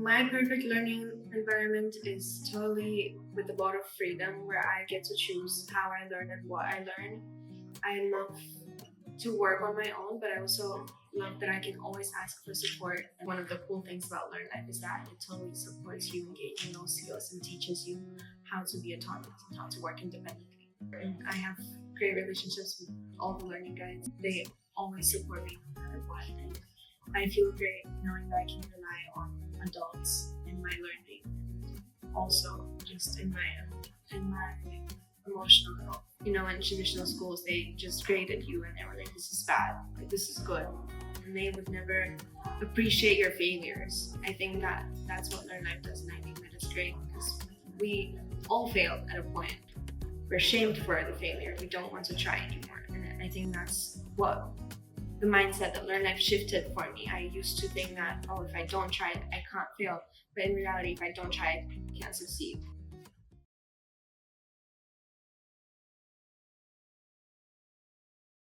My perfect learning environment is totally with a lot of freedom where I get to choose how I learn and what I learn. I love to work on my own, but I also love that I can always ask for support. And one of the cool things about Learnlife is that it totally supports you in gaining those skills and teaches you how to be autonomous and how to work independently. And I have great relationships with all the learning guides. They always support me no matter what. And I feel great knowing that I can rely on adults in my learning, and also just in my emotional health. You know, in traditional schools, they just graded you and they were like, this is bad, like this is good. And they would never appreciate your failures. I think that that's what Learnlife does, and I think that it's great because we all failed at a point. We're shamed for the failure. We don't want to try anymore. And I think that's what the mindset that Learnlife shifted for me. I used to think that, oh, if I don't try it, I can't fail. But in reality, if I don't try it, I can't succeed.